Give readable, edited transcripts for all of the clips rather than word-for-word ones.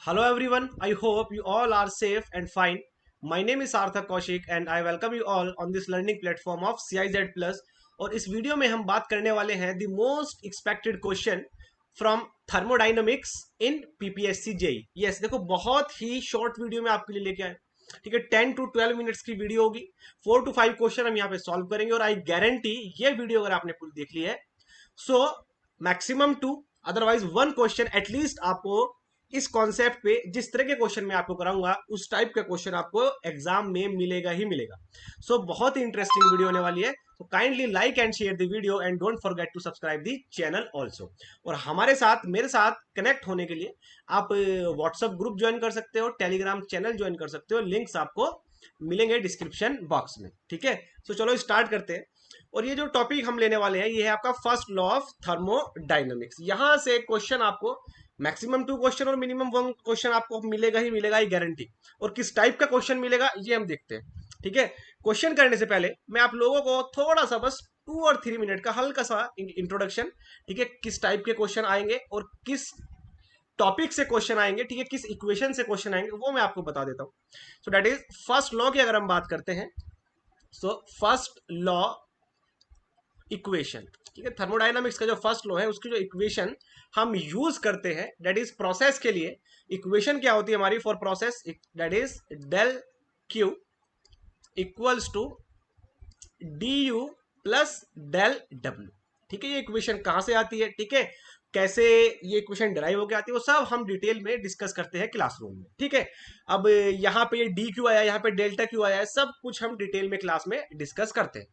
Hello everyone, I hope you all are safe and fine. My name is Sarthak Kaushik and I welcome you all on this learning platform of CIZ Plus. और इस video में हम बात करने वाले हैं the most expected question from thermodynamics in PPSC JE. Yes, देखो बहुत ही शॉर्ट वीडियो में आपके लिए लेके आए। ठीक है, 10 to 12 मिनट्स की वीडियो होगी। 4 to 5 क्वेश्चन हम यहाँ पे सॉल्व करेंगे और आई गारंटी ये वीडियो अगर आपने पूरी देख ली है so maximum 2 otherwise 1 question at least आपको इस कॉन्सेप्ट पे जिस तरह के क्वेश्चन मैं आपको कराऊंगा उस टाइप का क्वेश्चन आपको एग्जाम में मिलेगा ही मिलेगा। सो बहुत ही इंटरेस्टिंग वीडियो होने वाली है। तो kindly like and share the video and don't forget to subscribe the channel also. और हमारे साथ मेरे साथ कनेक्ट होने के लिए आप व्हाट्सएप ग्रुप ज्वाइन कर सकते हो, टेलीग्राम चैनल ज्वाइन कर सकते हो, लिंक्स आपको मिलेंगे डिस्क्रिप्शन बॉक्स में। ठीक है, तो चलो स्टार्ट करते हैं। और ये जो टॉपिक हम लेने वाले हैं ये है आपका फर्स्ट लॉ ऑफ थर्मोडाइनमिक्स। यहां से क्वेश्चन आपको मैक्सिमम 2 क्वेश्चन और मिनिमम 1 क्वेश्चन आपको मिलेगा ही मिलेगा, ये गारंटी। और किस टाइप का क्वेश्चन मिलेगा ये हम देखते हैं। ठीक है, क्वेश्चन करने से पहले मैं आप लोगों को थोड़ा सा बस 2 और 3 मिनट का हल्का सा इंट्रोडक्शन, ठीक है, किस टाइप के क्वेश्चन आएंगे और किस टॉपिक से क्वेश्चन आएंगे, ठीक है, किस इक्वेशन से क्वेश्चन आएंगे वो मैं आपको बता देता हूं। So that is first law की अगर हम बात करते हैं, सो फर्स्ट लॉ इक्वेशन, ठीक है, थर्मोडायनामिक्स का जो फर्स्ट लॉ है उसकी जो इक्वेशन हम यूज करते हैं दैट इज प्रोसेस के लिए। इक्वेशन क्या होती है हमारी for process? That is del Q equals to D U plus del W. ठीक है, ये इक्वेशन कहां से आती है, ठीक है, कैसे ये इक्वेशन डिराइव होकर आती है, वो सब हम डिटेल में डिस्कस करते हैं क्लासरूम में। ठीक है, अब यहाँ पे डी क्यू आया, यहाँ पे डेल्टा क्यू आया है, सब कुछ हम डिटेल में क्लास में डिस्कस करते हैं।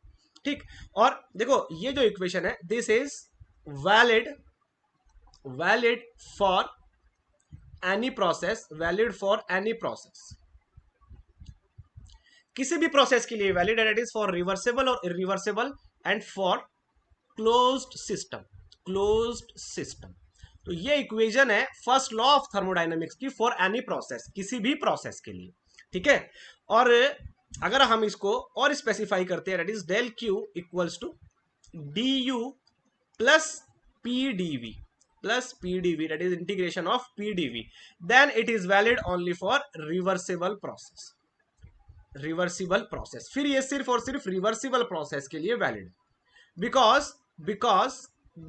ठीक, और देखो ये जो इक्वेशन है this is valid valid for any process, valid for any process, किसी भी प्रोसेस के लिए वैलिड है। इट इज फॉर रिवर्सेबल और irreversible and for closed system, closed system. तो ये इक्वेशन है फर्स्ट लॉ ऑफ थर्मोडायनेमिक्स की फॉर एनी प्रोसेस, किसी भी प्रोसेस के लिए। ठीक है, और अगर हम इसको और स्पेसिफाई करते हैं that is del Q equals to D U plus PdV, plus PdV that is integration of PdV, then it is valid only for reversible process, reversible process. फिर ये सिर्फ और सिर्फ रिवर्सिबल प्रोसेस के लिए valid, because because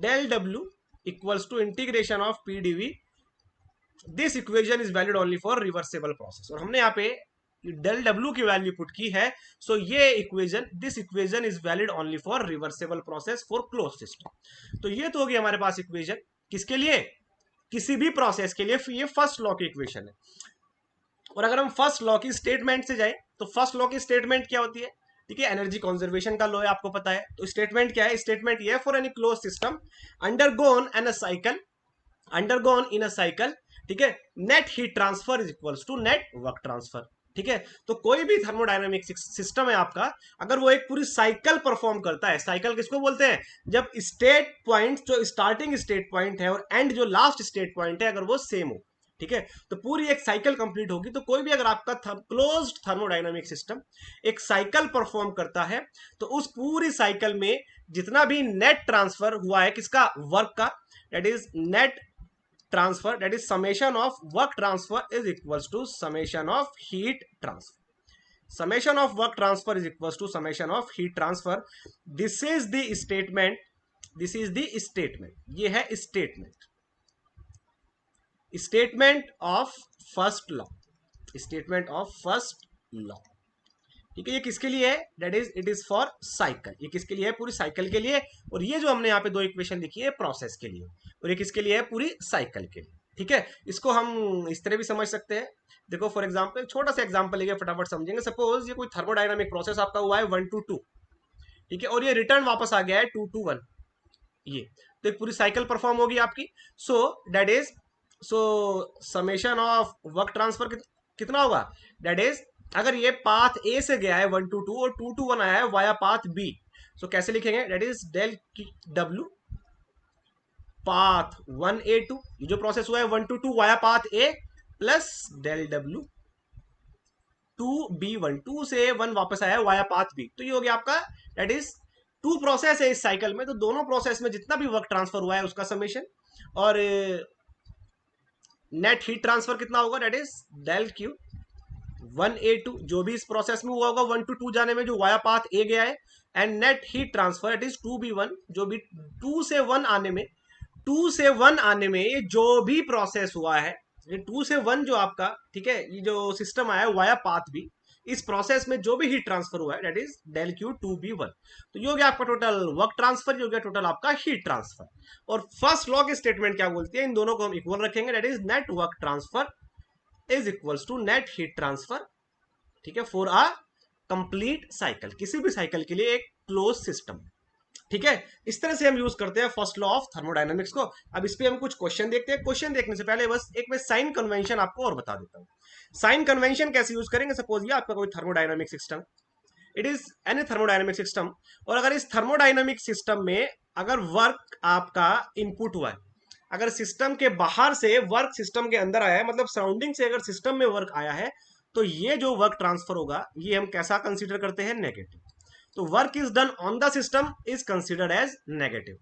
del W equals to integration of PdV, this equation is valid only for reversible process. और हमने यहाँ पे डेल डब्ल्यू की वैल्यू पुट की है, सो ये equation, this equation is valid only for reversible process for close system. तो ये तो होगी हमारे पास इक्वेशन किसके लिए, किसी भी प्रोसेस के लिए। ये फर्स्ट लॉ की इक्वेशन है। और अगर हम फर्स्ट लॉ की स्टेटमेंट से जाए तो फर्स्ट लॉ की स्टेटमेंट क्या होती है, ठीक है, एनर्जी कंजर्वेशन का लॉ है, आपको पता है। तो स्टेटमेंट क्या है, स्टेटमेंट ये है for any close system undergone an a cycle, undergone in a cycle, ठीक है, net heat transfer is equals to net work transfer. ठीक है, तो कोई भी थर्मोडायनामिक सिस्टम है आपका, अगर वो एक पूरी साइकिल परफॉर्म करता है, साइकिल किसको बोलते हैं, जब स्टेट पॉइंट, जो स्टार्टिंग स्टेट पॉइंट है और एंड जो लास्ट स्टेट पॉइंट है, अगर वो सेम हो, ठीक है, तो पूरी एक साइकिल कंप्लीट होगी। तो कोई भी अगर आपका क्लोज्ड थर्मोडायनामिक सिस्टम एक साइकिल परफॉर्म करता है तो उस पूरी साइकिल में जितना भी नेट ट्रांसफर हुआ है किसका, वर्क का, that is net transfer, that is summation of work transfer is equals to summation of heat transfer, summation of work transfer is equals to summation of heat transfer. This is the statement, this is the statement, ये है statement, statement of first law, statement of first law। ठीक है, ये किसके लिए है, that is it is for cycle, ये किसके लिए है, पूरी साइकिल के लिए। और ये जो हमने यहाँ पे दो इक्वेशन लिखी है प्रोसेस के लिए, और ये किसके लिए है, पूरी साइकिल के लिए। ठीक है, इसको हम इस तरह भी समझ सकते हैं। देखो फॉर एग्जाम्पल, छोटा सा एग्जाम्पल लेके फटाफट समझेंगे। सपोज ये कोई थर्मोडायनामिक प्रोसेस आपका हुआ है 1 to 2, ठीक है, और ये रिटर्न वापस आ गया है 2 to 1, ये तो एक पूरी साइकिल परफॉर्म होगी आपकी। So that is, so summation of work transfer कितना होगा, दैट इज, अगर ये पाथ ए से गया है 1 to 2 और 2 to 1 आया है वाया पाथ बी, सो कैसे लिखेंगे, that is del W path 1A2, ये जो प्रोसेस हुआ है 1 to 2 via path A, plus del W 2B1, 2 से 1 वापस आया है वाया पाथ बी। तो ये हो गया आपका, दैट इज 2 प्रोसेस है इस साइकिल में, तो दोनों प्रोसेस में जितना भी वर्क ट्रांसफर हुआ है उसका समेशन। और नेट हीट ट्रांसफर कितना होगा, that is del Q 1A2, जो भी इस प्रोसेस में हुआ होगा 1 to 2 जाने में, जो वाया पाथ ए गया है, and net heat transfer it is 2B1, जो भी 2 से 1 आने में, 2 से 1 आने में ये जो भी प्रोसेस हुआ है, ये 2 से 1 जो आपका, ठीक है, ये जो सिस्टम आया है वाया पाथ भी, इस प्रोसेस में जो भी हीट ट्रांसफर हुआ है that is del Q 2B1। तो ये हो गया आपका टोटल वर्क ट्रांसफर, ये हो गया टोटल आपका हीट ट्रांसफर। और फर्स्ट लॉ की स्टेटमेंट क्या बोलती है, इन दोनों को हम इक्वल रखेंगे, that is net work transfer is equals to net heat transfer, ठीक है, फॉर अ कंप्लीट साइकिल, किसी भी साइकिल के लिए एक क्लोज सिस्टम। ठीक है, इस तरह से हम यूज करते हैं फर्स्ट लॉ ऑफ थर्मोडायनामिक्स को। अब इस पे हम कुछ क्वेश्चन देखते हैं। क्वेश्चन देखने से पहले बस एक मैं साइन कन्वेंशन आपको और बता देता हूं। साइन कन्वेंशन कैसे यूज करेंगे, सपोज ये आपका कोई thermodynamic system, it is any thermodynamic system, और अगर इस थर्मोडायनामिक सिस्टम में अगर वर्क आपका इनपुट हुआ है, अगर सिस्टम के बाहर से वर्क सिस्टम के अंदर आया है, मतलब सराउंडिंग से अगर सिस्टम में वर्क आया है, तो ये जो वर्क ट्रांसफर होगा ये हम कैसा कंसीडर करते हैं, नेगेटिव। तो work is done on the system is considered as negative,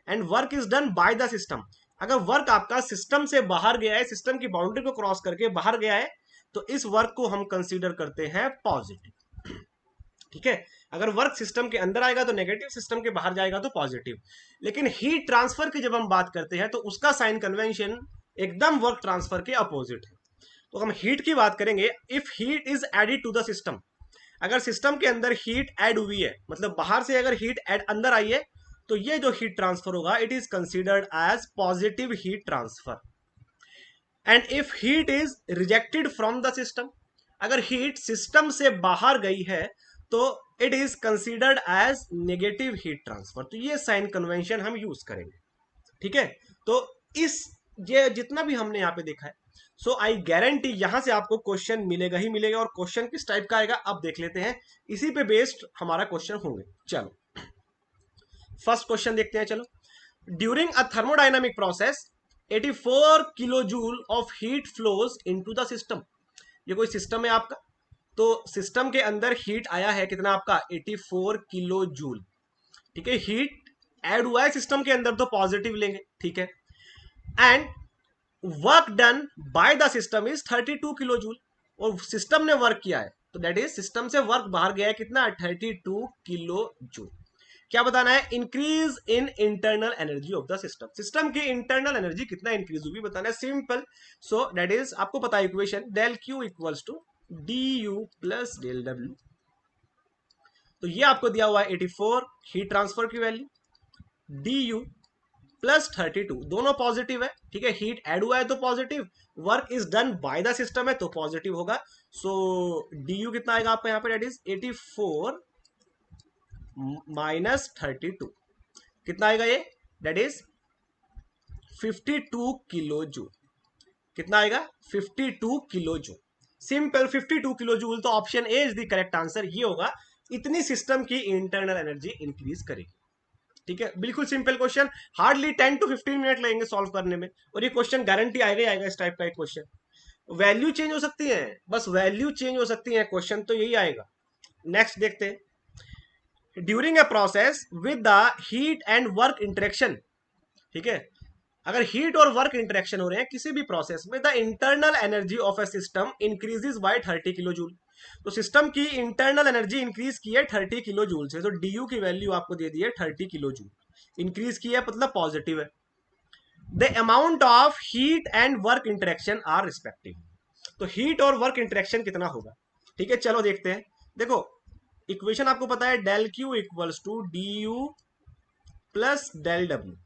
and work is done by the system, अगर वर्क आपका सिस्टम से बाहर गया है, सिस्टम की बाउंड्री को क्रॉस करके बाहर गया है, तो इस वर्क को हम कंसीडर करते हैं पॉजिटिव। ठीक है, अगर वर्क सिस्टम के अंदर आएगा तो नेगेटिव, सिस्टम के बाहर जाएगा तो पॉजिटिव। लेकिन हीट ट्रांसफर की जब हम बात करते हैं तो उसका साइन कन्वेंशन एकदम वर्क ट्रांसफर के अपोजिट है। तो हम हीट की बात करेंगे, if heat is added to the system, अगर सिस्टम के अंदर हीट ऐड हुई है, मतलब बाहर से अगर हीट ऐड अंदर आई है, तो ये जो हीट ट्रांसफर होगा it is considered as positive heat transfer. And if heat is rejected from the system, अगर हीट सिस्टम से बाहर गई है तो it is considered as negative heat transfer. तो ये साइन कन्वेंशन हम यूज करेंगे। ठीक है, तो इस ये जितना भी हमने यहां पे देखा है, सो आई गारंटी यहां से आपको क्वेश्चन मिलेगा ही मिलेगा। और क्वेश्चन किस टाइप का आएगा अब देख लेते हैं, इसी पे बेस्ड हमारा क्वेश्चन होंगे। चलो फर्स्ट क्वेश्चन देखते हैं। चलो, during a thermodynamic process 84 kilo joule of heat flows into the system. ये कोई सिस्टम है आपका, तो सिस्टम के अंदर हीट आया है कितना आपका 84 किलो जूल। ठीक है, हीट ऐड हुआ है सिस्टम के अंदर तो पॉजिटिव लेंगे। ठीक है, and work done by the system is 32 kilo joule, और सिस्टम ने वर्क किया है तो दैट इज सिस्टम से वर्क बाहर गया है कितना 32 किलो जूल। क्या बताना है, increase in internal energy of the system, system की इंटरनल एनर्जी कितना इंक्रीज हुई बताना है, सिंपल। सो दैट इज आपको पता है equation, del Q equals to D U plus del W. तो ये आपको दिया हुआ है 84 हीट ट्रांसफर की वैल्यू, डी यू प्लस 32, दोनों पॉजिटिव है। ठीक है, हीट ऐड हुआ है तो positive, work is done by the system है तो पॉजिटिव होगा। सो डी यू कितना आएगा आपका यहाँ पे, दैट इज 84 माइनस 32, कितना आएगा ये, दैट इज 52 किलो जूल। कितना आएगा 52 kilo joule, simple 52 kilo joule. तो option A is the correct answer, ये होगा इतनी सिस्टम की इंटरनल एनर्जी इंक्रीज करेगी। ठीक है, बिल्कुल simple question, hardly 10 to 15 minute लगेंगे सॉल्व करने में, और ये क्वेश्चन गारंटी आएगा ही आएगा इस टाइप का एक क्वेश्चन। वैल्यू चेंज हो सकती है, बस वैल्यू चेंज हो सकती है, क्वेश्चन तो यही आएगा। नेक्स्ट देखते हैं, during a process with the heat and work interaction. ठीक है, अगर हीट और वर्क इंटरेक्शन हो रहे हैं किसी भी प्रोसेस में, the internal energy of A system increases by 30 kilo joule, तो सिस्टम की इंटरनल एनर्जी इंक्रीज की है 30 किलो जूल से। तो डी यू की वैल्यू आपको दे दी है 30 किलो जूल, इंक्रीज की है मतलब पॉजिटिव है। The amount of heat and work interaction our respective, तो हीट और वर्क इंटरेक्शन कितना होगा। ठीक है, चलो देखते हैं। देखो इक्वेशन आपको पता है, del Q equals to D U plus del W,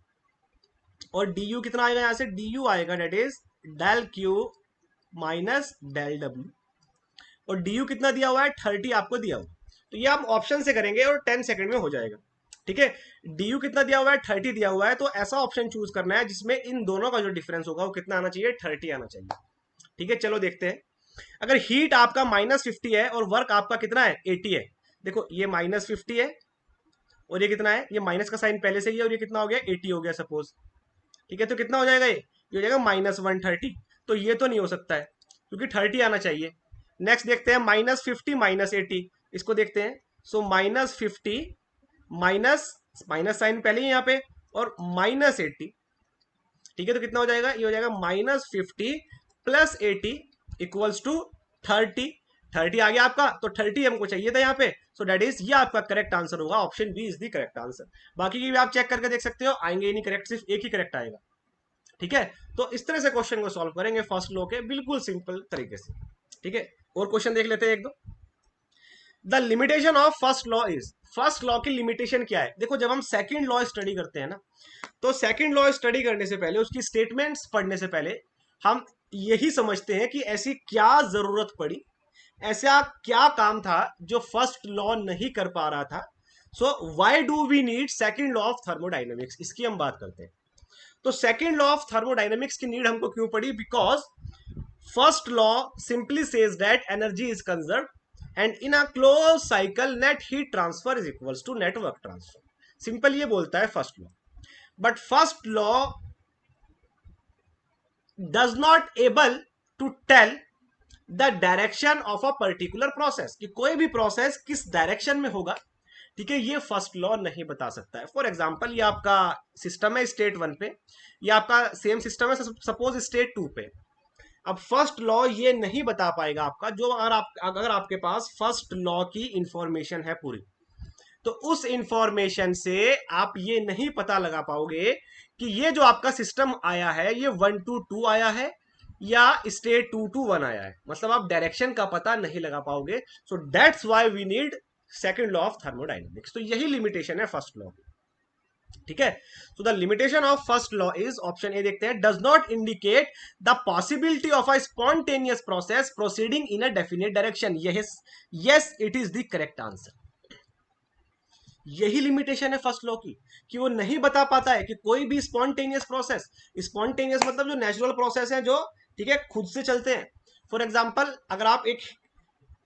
और डी यू कितना आएगा, यहां से डी यू आएगा that is del Q minus del W, और डी यू कितना दिया हुआ है 30 आपको दिया हुआ, तो ये आप ऑप्शन से करेंगे और 10 सेकंड में हो जाएगा। ठीक है, डी यू कितना दिया हुआ है 30 दिया हुआ है, तो ऐसा ऑप्शन चूज करना है जिसमें इन दोनों का जो डिफरेंस होगा वो कितना आना चाहिए, 30 आना चाहिए। ठीक है, चलो देखते हैं। अगर हीट आपका -50 है और वर्क आपका कितना है 80 है, देखो ये -50 है और ये कितना है, ये माइनस का साइन पहले से ही है, और ये कितना हो गया 80 हो गया सपोज। ठीक है, तो कितना हो जाएगा ये हो जाएगा -130, तो ये तो नहीं हो सकता है क्योंकि 30 आना चाहिए। नेक्स्ट देखते हैं -50 -80, इसको देखते हैं। सो -50 माइनस माइनस साइन पहले ही यहाँ पे और -80, ठीक है, तो कितना हो जाएगा, ये हो जाएगा -50 + 80 इक्वल्स टू 30। 30 आ गया आपका, तो 30 हमको चाहिए था यहाँ पे, सो दैट इज ये आपका करेक्ट आंसर होगा, option B is the correct answer. बाकी की भी आप चेक करके देख सकते हो, आएंगे ही नहीं करेक्ट, सिर्फ एक ही करेक्ट आएगा। ठीक है, तो इस तरह से क्वेश्चन को सॉल्व करेंगे फर्स्ट लॉ के बिल्कुल सिंपल तरीके से। ठीक है, और क्वेश्चन देख लेते हैं एक दो। The limitation of first law is, first law की लिमिटेशन क्या है? देखो, जब हम सेकंड लॉ स्टडी करते हैं ना, तो सेकंड लॉ स्टडी करने से पहले, उसकी स्टेटमेंट्स पढ़ने से पहले, हम यही समझते हैं कि ऐसी क्या जरूरत पड़ी, ऐसा क्या काम था जो फर्स्ट लॉ नहीं कर पा रहा था। So why do we need second law of thermodynamics, इसकी हम बात करते हैं। तो सेकंड लॉ ऑफ थर्मोडाइनमिक्स की नीड हमको क्यों पड़ी? Because first law simply says that energy is conserve and in a close cycle net heat transfer is equals to net work transfer. Simple ये बोलता है first law, but first law does not able to tell the direction of a particular process, कि कोई भी process किस direction में होगा, ठीक है, ये फर्स्ट लॉ नहीं बता सकता है। फॉर एग्जांपल, ये आपका सिस्टम है स्टेट 1 पे, ये आपका सेम सिस्टम है सपोज स्टेट 2 पे। अब फर्स्ट लॉ ये नहीं बता पाएगा आपका, जो अगर आपके पास फर्स्ट लॉ की इंफॉर्मेशन है पूरी, तो उस इंफॉर्मेशन से आप ये नहीं पता लगा पाओगे कि ये जो आपका सिस्टम आया है ये 1 to 2 आया है या स्टेट 2 to 1 आया है, मतलब आप डायरेक्शन का पता नहीं लगा पाओगे। So that's why we need second law of thermodynamics. तो यही लिमिटेशन है फर्स्ट लॉ की। ठीक है, so the limitation of first law is, option A देखते हैं, does not indicate the possibility of a spontaneous process proceeding in a definite direction. Yes, it is the correct answer. यही limitation है first law की, कि वो नहीं बता पाता है कि कोई भी स्पॉन्टेनियस प्रोसेस, स्पॉन्टेनियस मतलब जो नेचुरल प्रोसेस है, जो ठीक है खुद से चलते हैं। फॉर एग्जांपल, अगर आप एक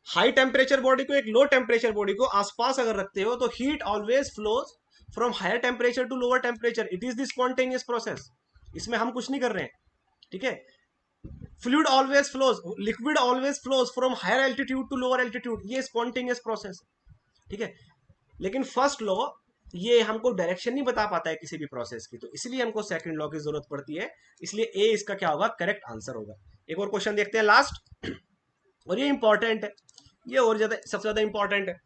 हाई टेम्परेचर बॉडी को एक लो टेम्परेचर बॉडी को आसपास अगर रखते हो, तो heat always flows from higher temperature to lower temperature, it is the spontaneous process. इसमें हम कुछ नहीं कर रहे हैं। ठीक है, fluid always flows, liquid always flows from higher altitude to lower altitude, ये स्पॉन्टेनियस प्रोसेस। ठीक है, लेकिन फर्स्ट लॉ ये हमको डायरेक्शन नहीं बता पाता है किसी भी प्रोसेस की, तो इसलिए हमको सेकंड लॉ की जरूरत पड़ती है। इसलिए ए इसका क्या होगा, करेक्ट आंसर होगा। एक और क्वेश्चन देखते हैं लास्ट, और ये इंपॉर्टेंट है, ये और ज्यादा सबसे ज्यादा इंपॉर्टेंट है।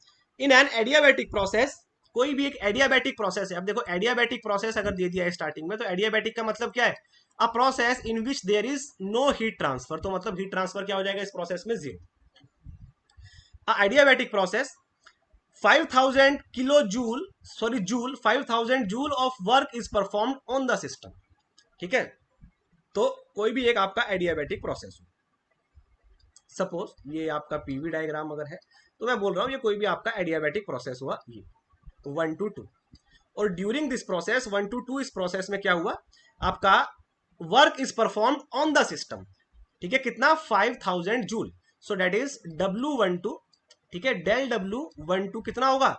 इन एन एडियाबैटिक प्रोसेस, कोई भी एक एडियाबैटिक प्रोसेस है। अब देखो, एडियाबैटिक प्रोसेस अगर दे दिया है स्टार्टिंग में, तो एडियाबैटिक का मतलब क्या है? A process in which there is no heat transfer, तो मतलब हीट ट्रांसफर क्या हो जाएगा इस प्रोसेस में? 0। Adiabatic process 5000 kilo joule, sorry joule, 5000 joule of work is performed on the system. ठीक है, तो कोई भी एक आपका एडियाबैटिक प्रोसेस हो, सपोज ये आपका पीवी डायग्राम अगर है, तो मैं बोल रहा हूं ये कोई भी आपका एडियाबैटिक प्रोसेस हुआ, ये 1 to 2, और ड्यूरिंग दिस प्रोसेस 1 to 2, इस प्रोसेस में क्या हुआ आपका, work is performed on the system. ठीक है, कितना? 5000 joule. So that is W12, ठीक है, डेल W12 कितना होगा?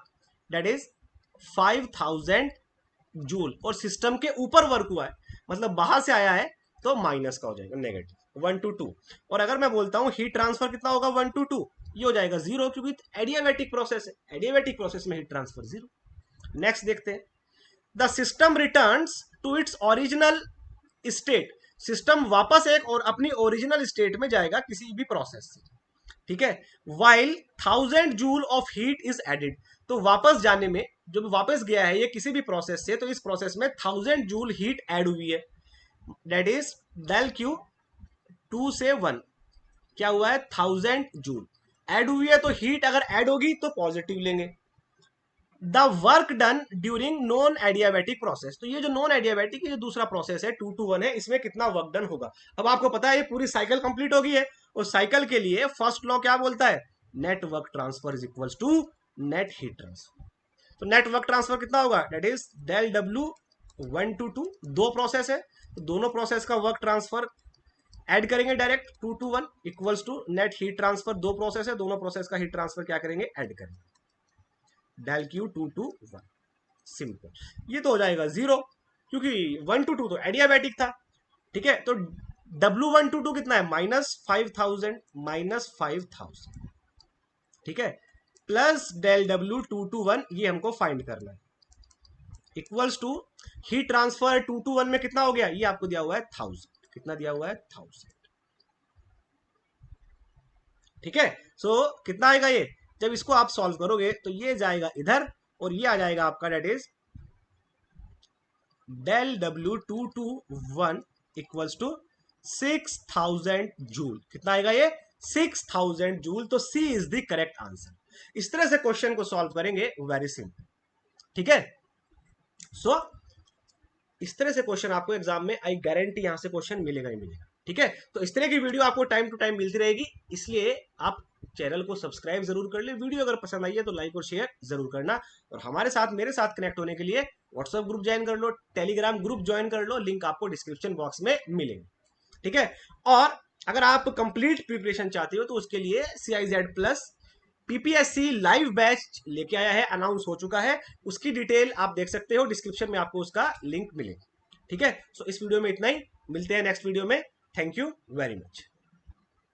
दैट इज 5000 जूल, और सिस्टम के ऊपर वर्क हुआ है, मतलब बाहर से आया है, तो माइनस का हो जाएगा, नेगेटिव 1 to 2। और अगर मैं बोलता हूं हीट ट्रांसफर कितना होगा 1 to 2, ये हो जाएगा 0, क्योंकि एडियाबैटिक प्रोसेस है, एडियाबैटिक प्रोसेस में हीट ट्रांसफर 0। नेक्स्ट देखते हैं, the system returns to its original state, system वापस एक और अपनी ओरिजिनल स्टेट में जाएगा किसी भी प्रोसेस से। ठीक है, while 1000 joule of heat is added, तो वापस जाने में, जब वापस गया है ये किसी भी प्रोसेस से, तो इस प्रोसेस में 1000 जूल हीट ऐड हुई है, दैट इज डेल क्यू 2 से 1, क्या हुआ है? 1000 जूल ऐड हुई है, तो हीट अगर ऐड होगी तो पॉजिटिव लेंगे। The work done during non adiabatic process, तो ये जो नॉन एडियाबैटिक जो दूसरा प्रोसेस है 2 to 1 है, इसमें कितना वर्क डन होगा। अब आपको पता है ये पूरी साइकिल कंप्लीट होगी है, और साइकिल के लिए फर्स्ट लॉ क्या बोलता है? Net work transfer is equals to net heat transfer. तो नेट वर्क ट्रांसफर कितना होगा? That is del W1 to 2, दो प्रोसेस है, तो दोनों प्रोसेस का वर्क ट्रांसफर ऐड करेंगे direct 2 to 1 equals to net heat transfer, दो प्रोसेस है, दोनों प्रोसेस का हीट ट्रांसफर क्या करेंगे? ऐड करेंगे, डेल क्यू 2 to 1, सिंपल। ये तो हो जाएगा 0, क्योंकि 1 to 2 तो एडियाबैटिक था। ठीक है, तो W1 to 2 कितना है? -5000, ठीक है, प्लस डेल W2 to 1, ये हमको फाइंड करना है। Equals to heat transfer 2 to 1 में कितना हो गया, ये आपको दिया हुआ है 1000, कितना दिया हुआ है 1000, ठीक है। सो कितना आएगा ये, जब इसको आप सॉल्व करोगे तो ये जाएगा इधर और ये आ जाएगा आपका that is del W221 equals to 6000 joule, कितना आएगा ये 6000 जूल। तो C is the correct answer. इस तरह से क्वेश्चन को सॉल्व करेंगे, वेरी सिंपल, ठीक है। सो इस तरह से क्वेश्चन आपको एग्जाम में आई गारंटी यहां से क्वेश्चन मिलेगा ही मिलेगा, ठीक है। तो इस तरह की वीडियो आपको टाइम टू टाइम मिलती रहेगी, इसलिए आप चैनल को सब्सक्राइब जरूर कर ले। वीडियो अगर पसंद आई है तो लाइक और शेयर जरूर करना, और हमारे साथ मेरे साथ कनेक्ट होने के लिए व्हाट्सएप ग्रुप ज्वाइन कर लो, टेलीग्राम ग्रुप ज्वाइन कर लो, लिंक आपको डिस्क्रिप्शन बॉक्स में मिलेंगे, ठीक है। और अगर आप कंप्लीट प्रिपरेशन चाहते हो तो उसके लिए CIZ+ PPSC लाइव बैच लेके आया है, अनाउंस हो चुका है, उसकी डिटेल आप देख सकते हो, डिस्क्रिप्शन में आपको उसका लिंक मिलेगा, ठीक है। सो इस वीडियो में इतना ही, मिलते हैं नेक्स्ट वीडियो में। Thank you very much.